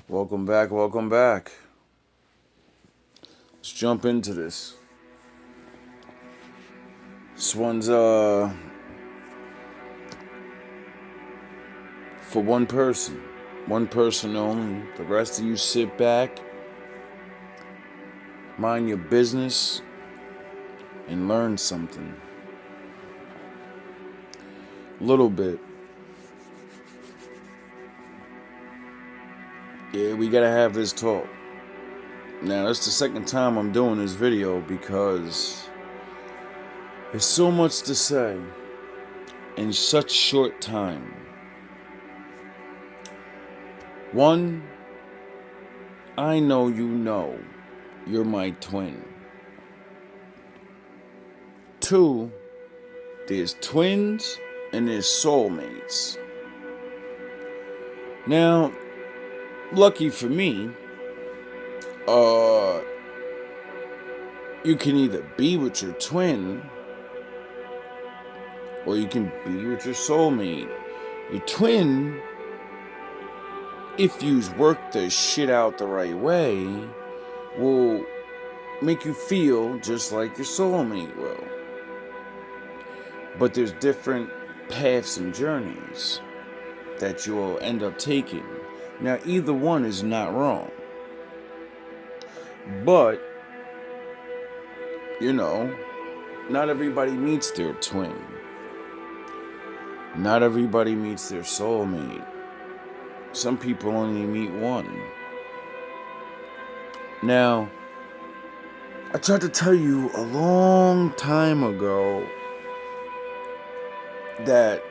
Welcome back, welcome back. Let's jump into this. This one's for one person. One person only. The rest of you sit back, mind your business, and learn something. Little bit. Yeah, we gotta have this talk. Now, that's the second time I'm doing this video because there's so much to say in such short time. One, I know you're my twin. Two, there's twins and there's soulmates. Now, lucky for me, you can either be with your twin or you can be with your soulmate. Your twin, if you work the shit out the right way, will make you feel just like your soulmate will. But there's different paths and journeys that you will end up taking. Now, either one is not wrong. But, not everybody meets their twin. Not everybody meets their soulmate. Some people only meet one. Now, I tried to tell you a long time ago that,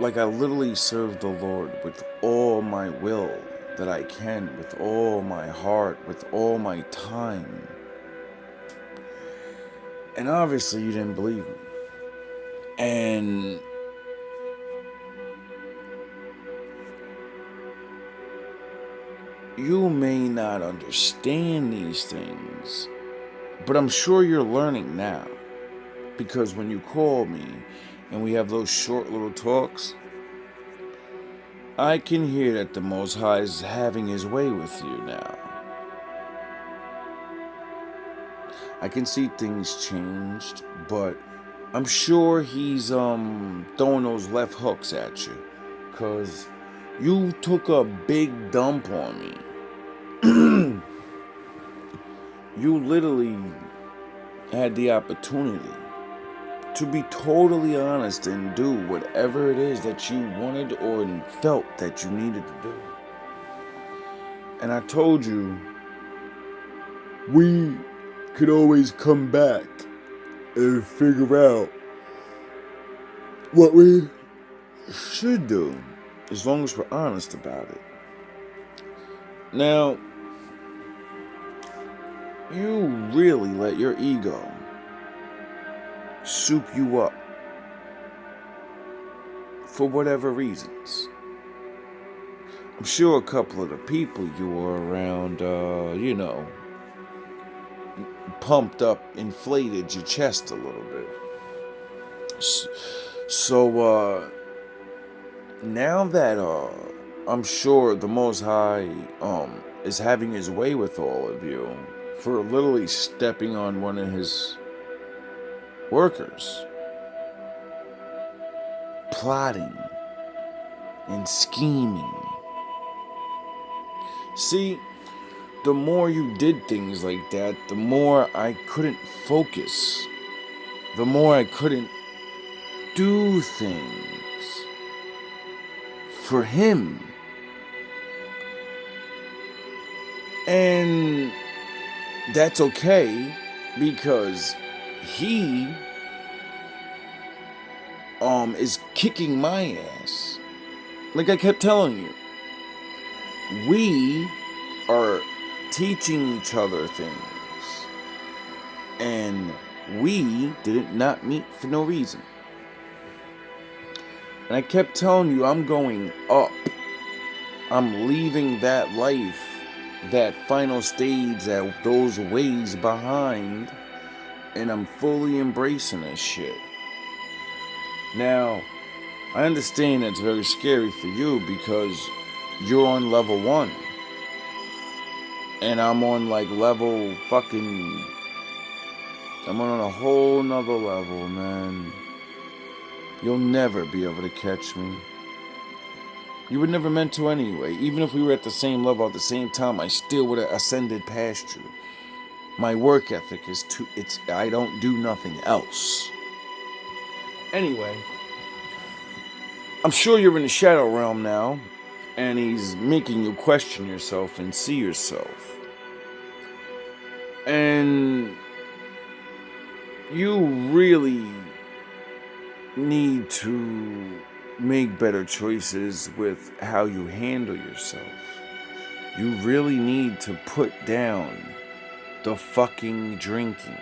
I literally serve the Lord with all my will that I can, with all my heart, with all my time. And obviously you didn't believe me. And you may not understand these things, but I'm sure you're learning now. Because when you call me and we have those short little talks, I can hear that the Most High is having his way with you now. I can see things changed, but I'm sure he's throwing those left hooks at you. Cause you took a big dump on me. You literally had the opportunity to be totally honest and do whatever it is that you wanted or felt that you needed to do. And I told you, we could always come back and figure out what we should do, as long as we're honest about it. Now, you really let your ego soup you up for whatever reasons. I'm sure a couple of the people you were around, pumped up, inflated your chest a little bit. So, now that, I'm sure the Most High, is having his way with all of you for literally stepping on one of his workers, plotting and scheming. See, the more you did things like that, the more I couldn't focus. The more I couldn't do things for him. And that's okay, because he is kicking my ass. Like I kept telling you, we are teaching each other things, and we did not meet for no reason. And I kept telling you, I'm going up. I'm leaving that life, that final stage, those ways behind, and I'm fully embracing this shit. Now, I understand that's very scary for you, because you're on level 1. And I'm on like level fucking... I'm on a whole nother level, man. You'll never be able to catch me. You were never meant to anyway. Even if we were at the same level at the same time, I still would have ascended past you. My work ethic is I don't do nothing else. Anyway, I'm sure you're in the shadow realm now, and he's making you question yourself and see yourself. And you really need to make better choices with how you handle yourself. You really need to put down the fucking drinking.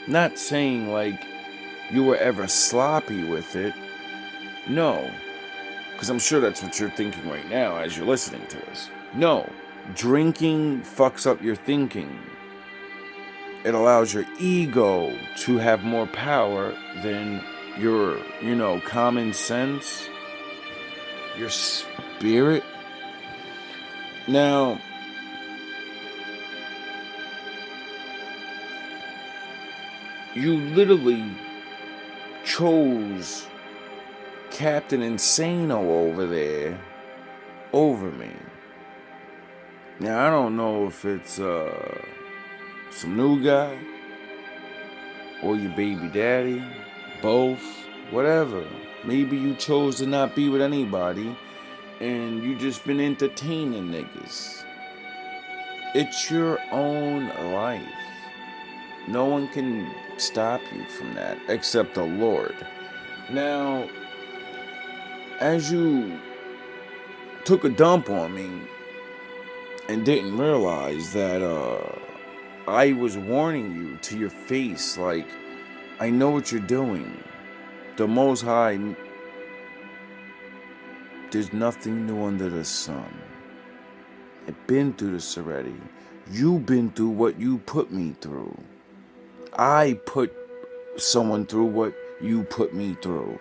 Not saying like you were ever sloppy with it. No. Because I'm sure that's what you're thinking right now as you're listening to this. No. Drinking fucks up your thinking. It allows your ego to have more power than your, common sense, your spirit. Now, you literally chose Captain Insano over there over me. Now, I don't know if it's some new guy or your baby daddy, both, whatever. Maybe you chose to not be with anybody and you just been entertaining niggas. It's your own life. No one can stop you from that except the Lord. Now, as you took a dump on me and didn't realize that I was warning you to your face, like, I know what you're doing. The Most High, there's nothing new under the sun. I've been through this already. You've been through what you put me through. I put someone through what you put me through.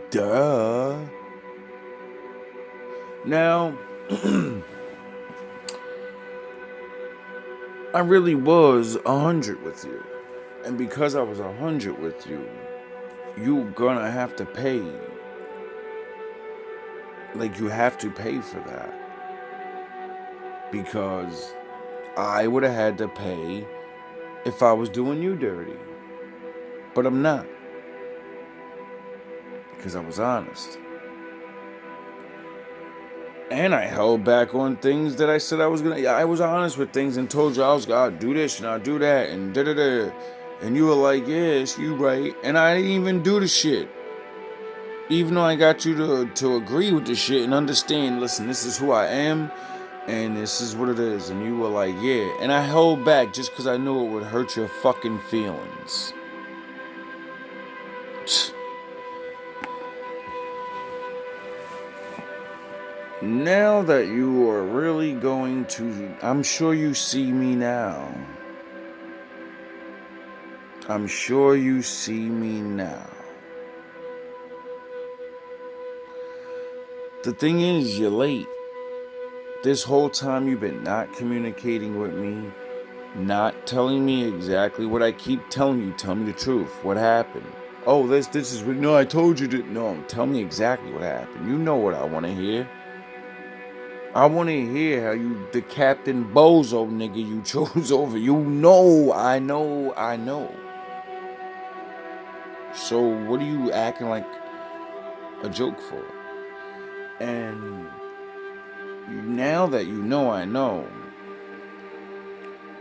Duh. Now, I really was 100 with you. And because I was 100 with you, you're gonna have to pay. Like, you have to pay for that. Because I would have had to pay if I was doing you dirty. But I'm not. Because I was honest. And I held back on things that I said I was gonna. Yeah, I was honest with things and told you I was gonna do this and I'll do that and da da da. And you were like, yes, you right. And I didn't even do the shit. Even though I got you to agree with the shit and understand, listen, this is who I am and this is what it is. And you were like, yeah. And I held back just because I knew it would hurt your fucking feelings. Now that you are really going to... I'm sure you see me now. I'm sure you see me now. The thing is, you're late. This whole time you've been not communicating with me, not telling me exactly what I keep telling you. Tell me the truth. What happened? Oh, this is... No, I told you that... No, tell me exactly what happened. You know what I want to hear. I want to hear how you, the Captain Bozo nigga you chose over. You know, I know. So what are you acting like a joke for? And now that you know I know,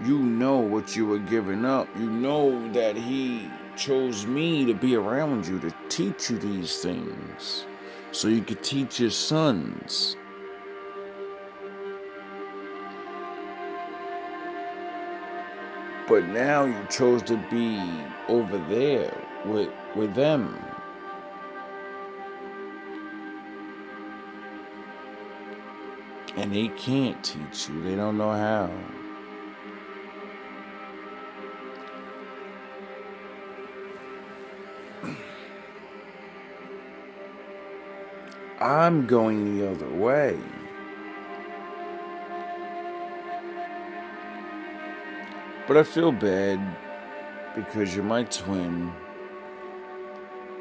you know what you were giving up. You know that he chose me to be around you to teach you these things so you could teach your sons. But now you chose to be over there with them. And they can't teach you. They don't know how. I'm going the other way. But I feel bad because you're my twin.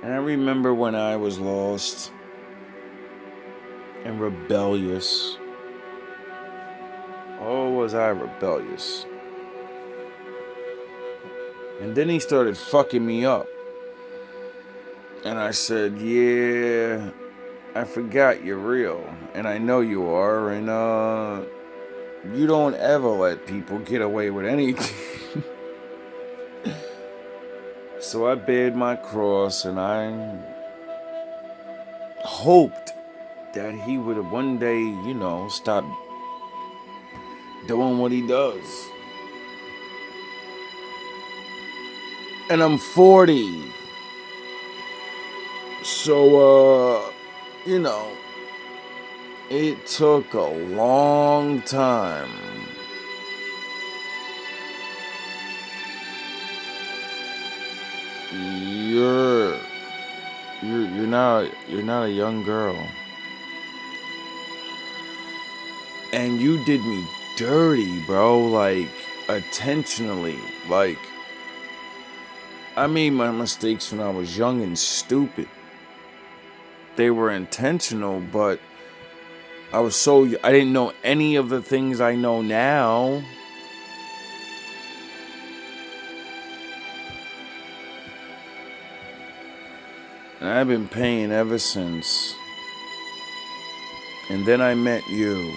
And I remember when I was lost and rebellious. Oh, was I rebellious. And then he started fucking me up. And I said, yeah, I forgot you're real. And I know you are. And you don't ever let people get away with anything. So I bared my cross, and I hoped that he would one day, stop doing what he does. And I'm 40. So, it took a long time. You're not a young girl. And you did me dirty, bro, like intentionally. Like, I made my mistakes when I was young and stupid. They were intentional, but I didn't know any of the things I know now. And I've been paying ever since. And then I met you.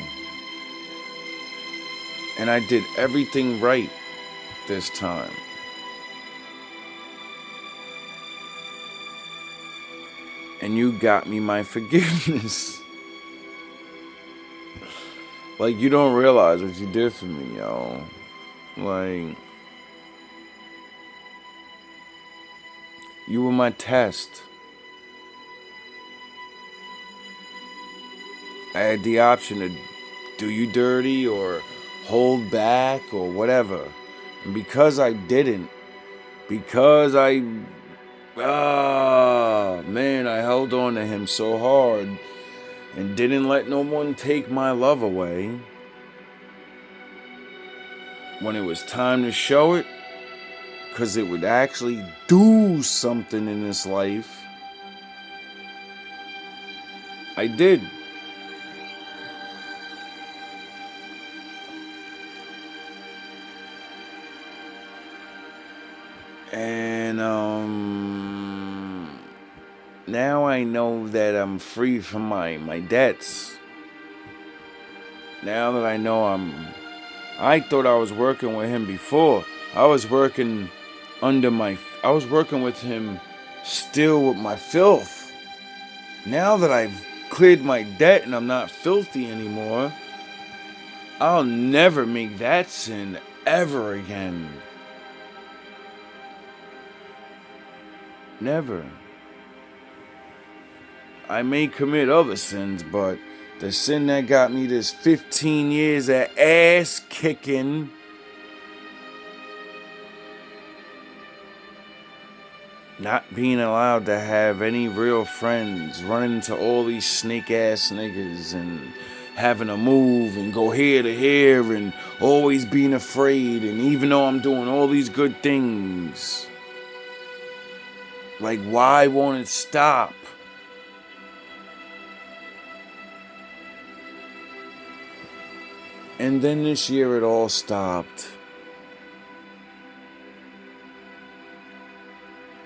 And I did everything right this time. And you got me my forgiveness. Like, you don't realize what you did for me, yo. Like, you were my test. I had the option to do you dirty or hold back or whatever. And because I didn't, I held on to him so hard and didn't let no one take my love away. When it was time to show it, because it would actually do something in this life, I did. And now I know that I'm free from my debts. Now that I know I thought I was working with him before. I was working with him still with my filth. Now that I've cleared my debt and I'm not filthy anymore, I'll never make that sin ever again. Never. I may commit other sins, but the sin that got me this 15 years of ass kicking, not being allowed to have any real friends, running into all these snake ass niggas and having to move and go here to here and always being afraid, and even though I'm doing all these good things, like, why won't it stop? And then this year it all stopped.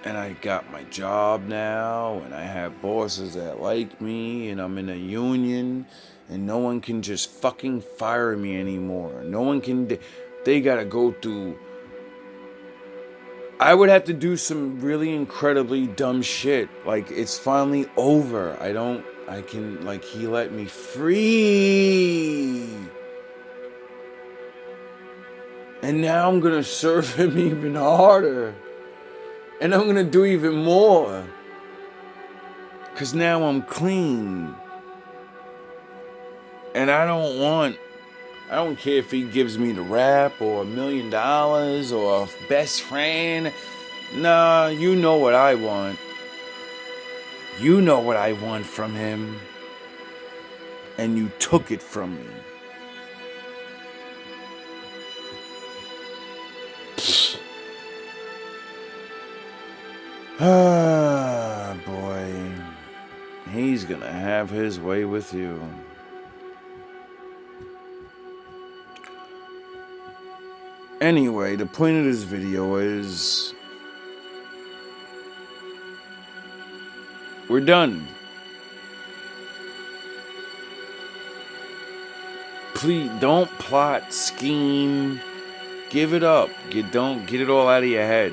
And I got my job now, and I have bosses that like me, and I'm in a union, and no one can just fucking fire me anymore. No one can, they gotta go through, I would have to do some really incredibly dumb shit. Like, it's finally over. He let me free. And now I'm gonna serve him even harder. And I'm gonna do even more. Cause now I'm clean. And I don't care if he gives me the rap or $1 million or a best friend. Nah, you know what I want. You know what I want from him. and you took it from me. Ah, boy. He's gonna have his way with you. Anyway, the point of this video is we're done. Please don't plot, scheme, give it up. Don't get it all out of your head.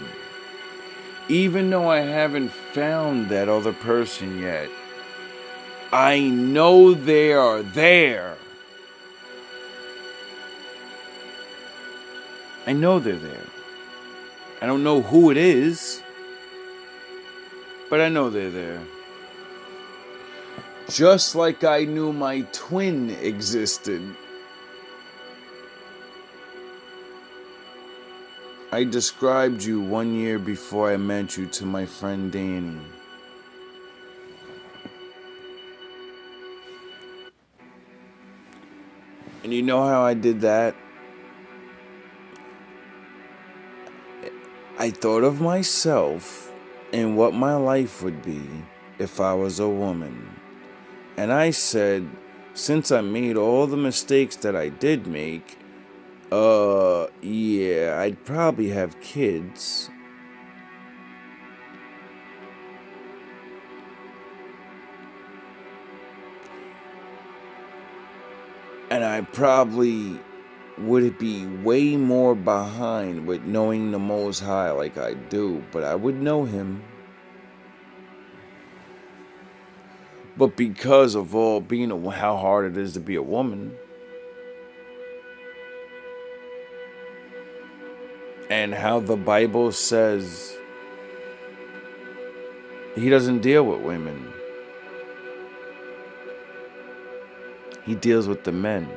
Even though I haven't found that other person yet, I know they are there. I know they're there. I don't know who it is, but I know they're there. Just like I knew my twin existed. I described you 1 year before I met you to my friend Danny. And you know how I did that? I thought of myself and what my life would be if I was a woman. And I said, since I made all the mistakes that I did make, yeah, I'd probably have kids. And I probably would be way more behind with knowing the Most High like I do, but I would know Him. But because of all how hard it is to be a woman, and how the Bible says He doesn't deal with women, He deals with the men.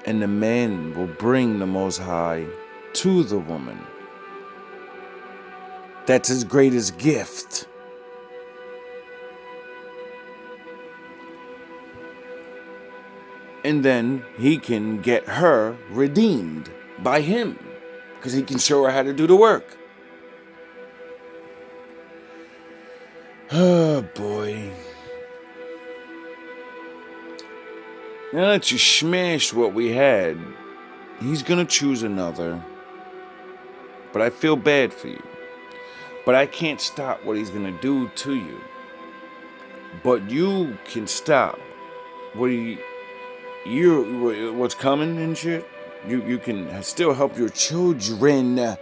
And the man will bring the Most High to the woman. That's His greatest gift. And then He can get her redeemed by Him, because He can show her how to do the work. Oh boy. Now that you smashed what we had, He's gonna choose another. But I feel bad for you. But I can't stop what He's gonna do to you. But you can stop what's coming and shit. You can still help your children.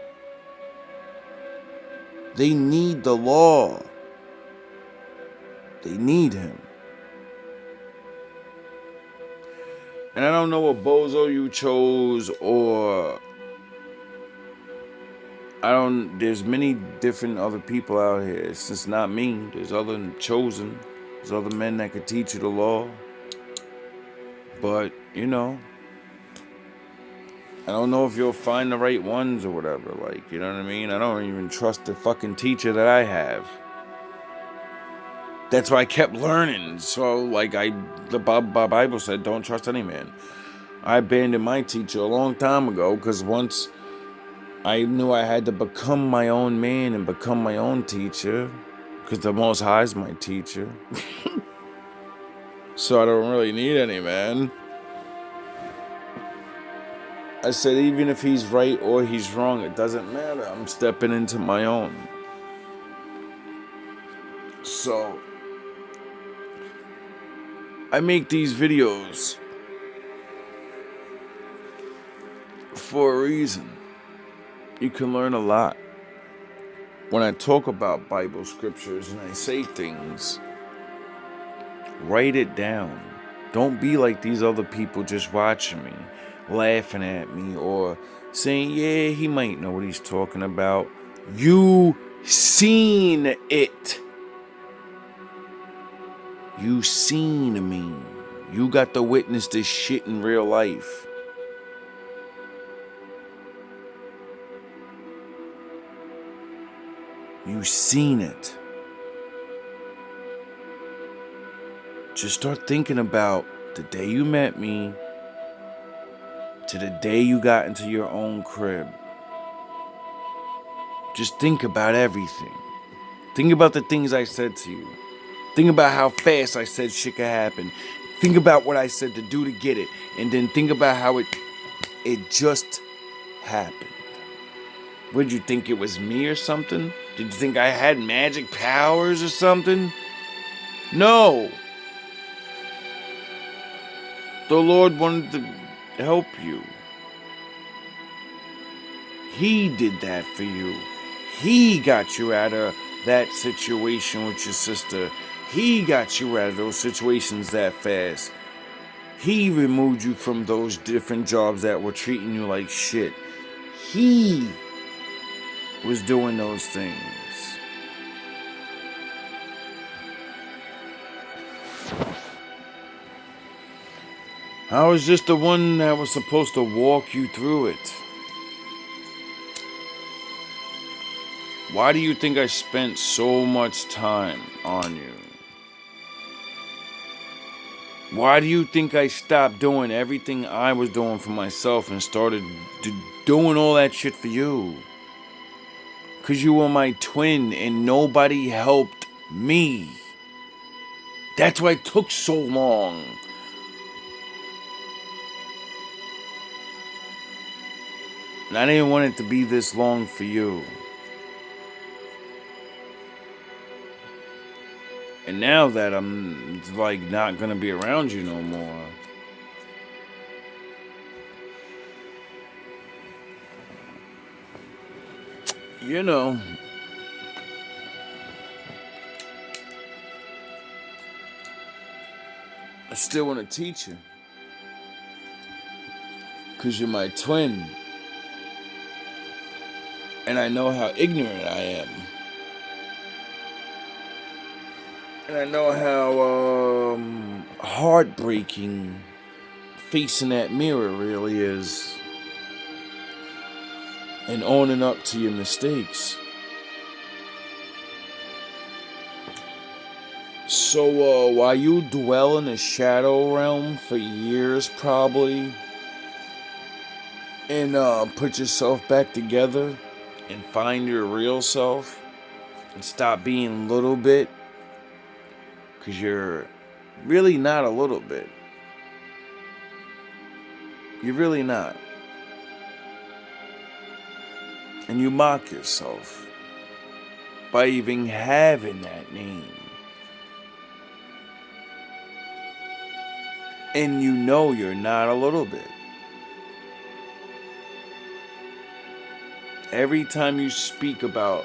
They need the law. They need Him. And I don't know what bozo you chose, or there's many different other people out here. It's just not me. There's other chosen. There's other men that could teach you the law. But, I don't know if you'll find the right ones or whatever. Like, you know what I mean? I don't even trust the fucking teacher that I have. That's why I kept learning. So, like, the Bible said, don't trust any man. I abandoned my teacher a long time ago, because once I knew I had to become my own man and become my own teacher, because the Most High is my teacher. So I don't really need any man. I said, even if he's right or he's wrong, it doesn't matter. I'm stepping into my own. So I make these videos for a reason. You can learn a lot. When I talk about Bible scriptures and I say things, write it down. Don't be like these other people just watching me, laughing at me, or saying, yeah, he might know what he's talking about. You seen it. You seen me. You got to witness this shit in real life. You seen it. just start thinking about the day you met me to the day you got into your own crib. Just think about everything. Think about the things I said to you. Think about how fast I said shit could happen. Think about what I said to do to get it. And then think about how it just happened. Would you think it was me or something? Did you think I had magic powers or something? No. The Lord wanted to help you. He did that for you. He got you out of that situation with your sister. He got you out of those situations that fast. He removed you from those different jobs that were treating you like shit. He was doing those things. I was just the one that was supposed to walk you through it. Why do you think I spent so much time on you? Why do you think I stopped doing everything I was doing for myself and started doing all that shit for you? Because you were my twin and nobody helped me. That's why it took so long. And I didn't want it to be this long for you. And now that I'm like not gonna be around you no more, you know, I still want to teach you. Because you're my twin. And I know how ignorant I am. And I know how heartbreaking facing that mirror really is. And owning up to your mistakes. So while you dwell in the shadow realm for years probably, and put yourself back together and find your real self and stop being little bit, because you're really not a little bit. You're really not. And you mock yourself by even having that name. And you know you're not a little bit. Every time you speak about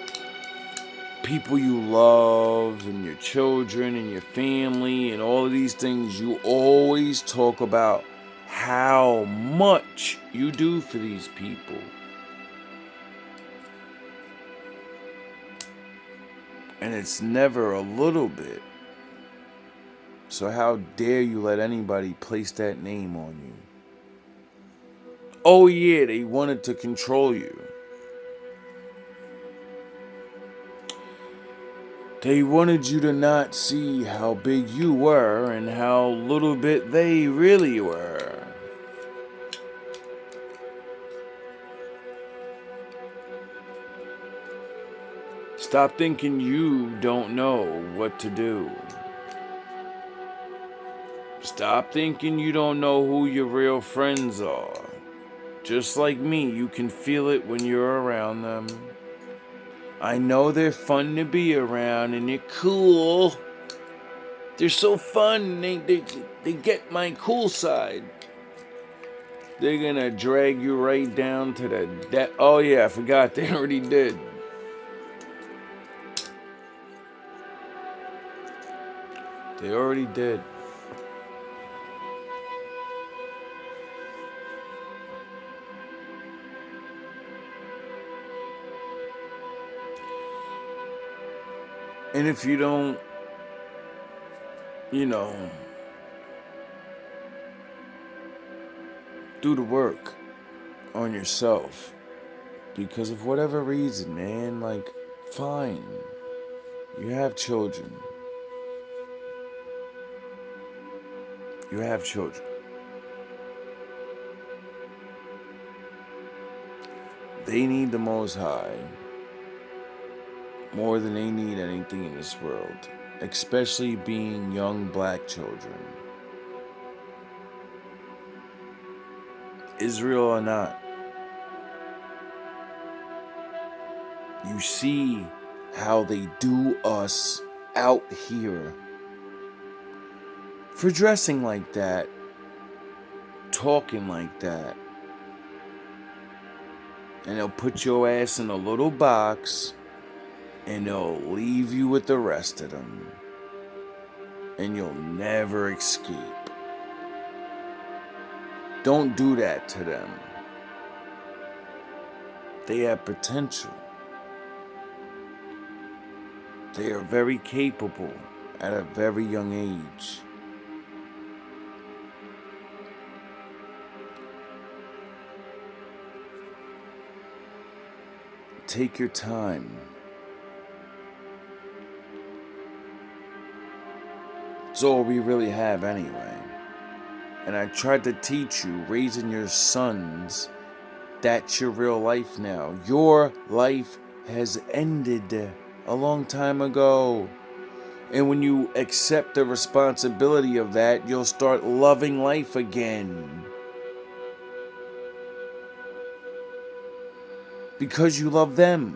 people you love and your children and your family and all of these things, you always talk about how much you do for these people. And it's never a little bit. So how dare you let anybody place that name on you? Oh yeah, they wanted to control you. They wanted you to not see how big you were and how little bit they really were. Stop thinking you don't know what to do. Stop thinking you don't know who your real friends are. Just like me, you can feel it when you're around them. I know they're fun to be around and they're cool. They're so fun, they get my cool side. They're gonna drag you right down to the oh yeah, I forgot, they already did. They already did. And if you don't, do the work on yourself, because of whatever reason, man, like, fine, you have children. You have children. They need the Most High more than they need anything in this world, especially being young black children. Israel or not, you see how they do us out here for dressing like that, talking like that, and they'll put your ass in a little box and they'll leave you with the rest of them, and you'll never escape. Don't do that to them. They have potential. They are very capable at a very young age. Take your time. It's all we really have anyway. And I tried to teach you, raising your sons, that's your real life now. Your life has ended a long time ago. And when you accept the responsibility of that, you'll start loving life again. Because you love them.